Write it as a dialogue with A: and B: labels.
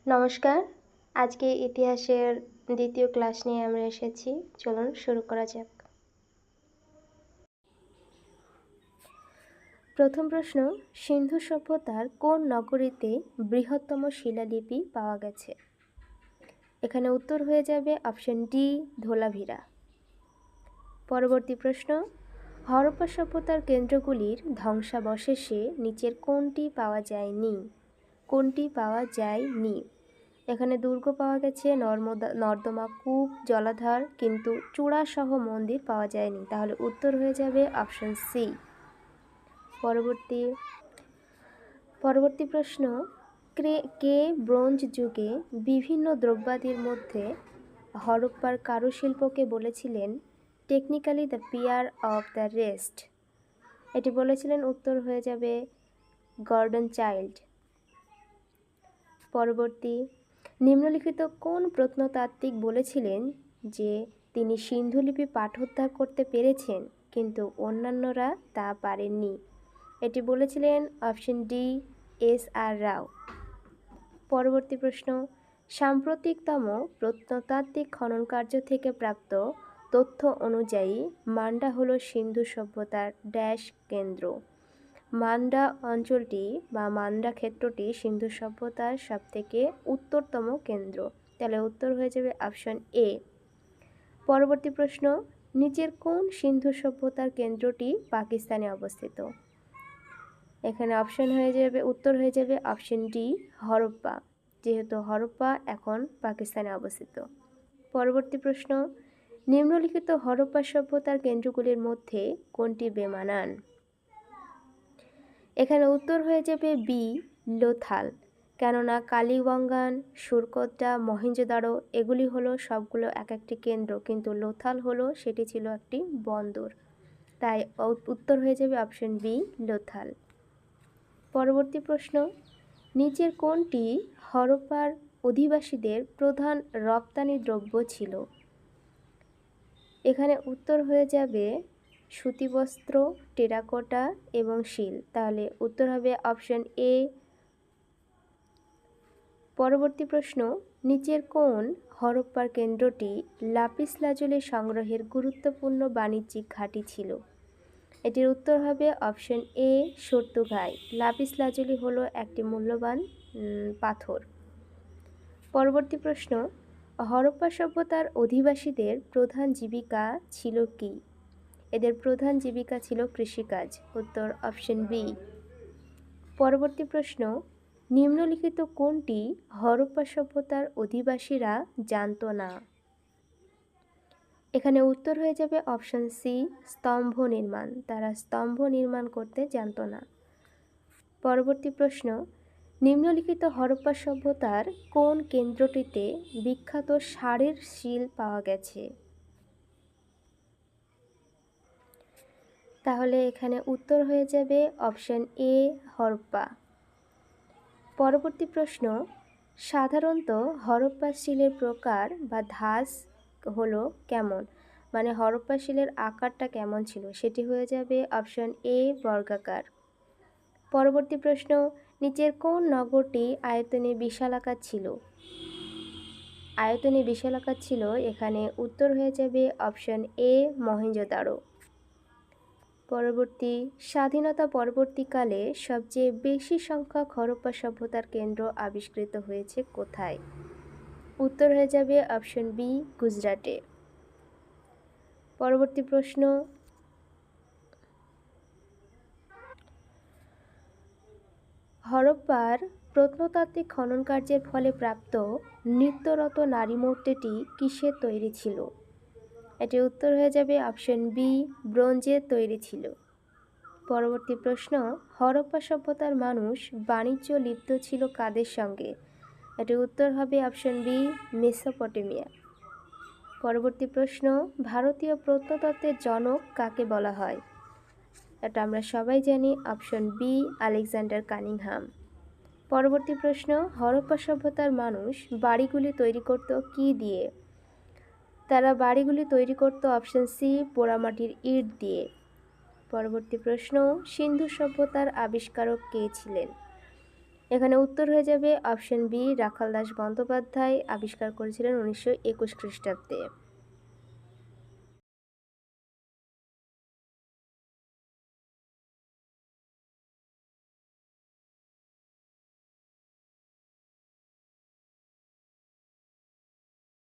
A: নমস্কার। আজকে ইতিহাসের দ্বিতীয় ক্লাস নিয়ে আমরা এসেছি। চলুন শুরু করা যাক। প্রথম প্রশ্ন, সিন্ধু সভ্যতার কোন নগরীতে বৃহত্তম শিলালিপি পাওয়া গেছে? এখানে উত্তর হয়ে যাবে অপশন ডি, ধোলাভিরা। পরবর্তী প্রশ্ন, হরপ্পা সভ্যতার কেন্দ্রগুলির ধ্বংসাবশেষে নিচের কোনটি পাওয়া যায়নি? এখানে দুর্গ পাওয়া গেছে, নর্দমা, কূপ, জলাধার, কিন্তু চূড়াসহ মন্দির পাওয়া যায়নি। তাহলে উত্তর হয়ে যাবে অপশন সি। পরবর্তী প্রশ্ন, কে ব্রোঞ্জ যুগে বিভিন্ন দ্রব্যাদির মধ্যে হরপ্পার কারুশিল্পকে বলেছিলেন technically the peer of the rest? এটি বলেছিলেন, উত্তর হয়ে যাবে গর্ডন চাইল্ড। পরবর্তী, নিম্নলিখিত কোন প্রত্নতাত্ত্বিক বলেছিলেন যে তিনি সিন্ধুলিপি পাঠোদ্ধার করতে পেরেছেন কিন্তু অন্যান্যরা তা পারেননি? এটি বলেছিলেন অপশন ডি, এস.আর. রাও। পরবর্তী প্রশ্ন, সাম্প্রতিকতম প্রত্নতাত্ত্বিক খননকার্য থেকে প্রাপ্ত তথ্য অনুযায়ী মান্ডা হল সিন্ধু সভ্যতার ড্যাশ কেন্দ্র। মান্ডা অঞ্চলটি বা মান্ডা ক্ষেত্রটি সিন্ধু সভ্যতার সবথেকে উত্তরতম কেন্দ্র। তাহলে উত্তর হয়ে যাবে অপশন এ। পরবর্তী প্রশ্ন, নিচের কোন সিন্ধু সভ্যতার কেন্দ্রটি পাকিস্তানে অবস্থিত? এখানে উত্তর হয়ে যাবে অপশন ডি, হরপ্পা, যেহেতু হরপ্পা এখন পাকিস্তানে অবস্থিত। পরবর্তী প্রশ্ন, নিম্নলিখিত হরপ্পা সভ্যতার কেন্দ্রগুলির মধ্যে কোনটি বেমানান? এখানে উত্তর হয়ে যাবে বি, লোথাল। কেননা কালীবঙ্গান, সুরকোট্টা, মহেঞ্জোদারো এগুলি হলো সবগুলো এক একটি কেন্দ্র, কিন্তু লোথাল হলো সেটি ছিল একটি বন্দর। তাই উত্তর হয়ে যাবে অপশন বি, লোথাল। পরবর্তী প্রশ্ন, নিচের কোনটি হরপ্পার অধিবাসীদের প্রধান রপ্তানি দ্রব্য ছিল? এখানে উত্তর হয়ে যাবে সুতিবস্ত্র, টেরাকোটা এবং শিল। তাহলে উত্তর হবে অপশন এ। পরবর্তী প্রশ্ন, নিচের কোন হরপ্পার কেন্দ্রটি লাপিস লাজুলি সংগ্রহের গুরুত্বপূর্ণ বাণিজ্যিক ঘাঁটি ছিল? এটির উত্তর হবে অপশন এ, সর্তুঘাই। লাপিস লাজুলি হলো একটি মূল্যবান পাথর। পরবর্তী প্রশ্ন, হরপ্পা সভ্যতার অধিবাসীদের প্রধান জীবিকা ছিল কি? এদের প্রধান জীবিকা ছিল কৃষিকাজ। উত্তর অপশন বি। পরবর্তী প্রশ্ন, নিম্নলিখিত কোনটি হরপ্পা সভ্যতার অধিবাসীরা জানত না? এখানে উত্তর হয়ে যাবে অপশন সি, স্তম্ভ নির্মাণ। তারা স্তম্ভ নির্মাণ করতে জানত না। পরবর্তী প্রশ্ন, নিম্নলিখিত হরপ্পা সভ্যতার কোন কেন্দ্রটিতে বিখ্যাত ষাঁড়ের শিল পাওয়া গেছে? তাহলে এখানে উত্তর হয়ে যাবে অপশন এ, হরপ্পা। পরবর্তী প্রশ্ন, সাধারণত হরপ্পা শিলের প্রকার বা ধাঁচ হলো কেমন? মানে হরপ্পা শিলের আকারটা কেমন ছিল? সেটি হয়ে যাবে অপশন এ, বর্গাকার। পরবর্তী প্রশ্ন, নিচের কোন নগরটি আয়তনে বিশালাকার ছিল? এখানে উত্তর হয়ে যাবে অপশন এ, মহেঞ্জোদারো। পরবর্তী, স্বাধীনতা পরবর্তীকালে সবচেয়ে বেশি সংখ্যক হরপ্পা সভ্যতার কেন্দ্র আবিষ্কৃত হয়েছে কোথায়? উত্তর হয়ে যাবে অপশন বি, গুজরাটে। পরবর্তী প্রশ্ন, হরপ্পার প্রত্নতাত্ত্বিক খননকার্যের ফলে প্রাপ্ত নৃত্যরত নারী মূর্তিটি কিসের তৈরি ছিল? এটির উত্তর হয়ে যাবে অপশন বি, ব্রোঞ্জের তৈরি ছিল। পরবর্তী প্রশ্ন, হরপ্পা সভ্যতার মানুষ বাণিজ্য লিপ্ত ছিল কাদের সঙ্গে? এটির উত্তর হবে অপশন বি, মেসোপটেমিয়া। পরবর্তী প্রশ্ন, ভারতীয় প্রত্নতত্ত্বের জনক কাকে বলা হয়? এটা আমরা সবাই জানি, অপশন বি, আলেকজান্ডার কানিংহাম। পরবর্তী প্রশ্ন, হরপ্পা সভ্যতার মানুষ বাড়িগুলি তৈরি করত কি দিয়ে? তারা বাড়িগুলি তৈরি করত অপশন সি, পোড়ামাটির ইট দিয়ে। পরবর্তী প্রশ্ন, সিন্ধু সভ্যতার আবিষ্কারক কে ছিলেন? এখানে উত্তর হয়ে যাবে অপশন বি, রাখাল দাস বন্দ্যোপাধ্যায় আবিষ্কার করেছিলেন 1921 খ্রিস্টাব্দে।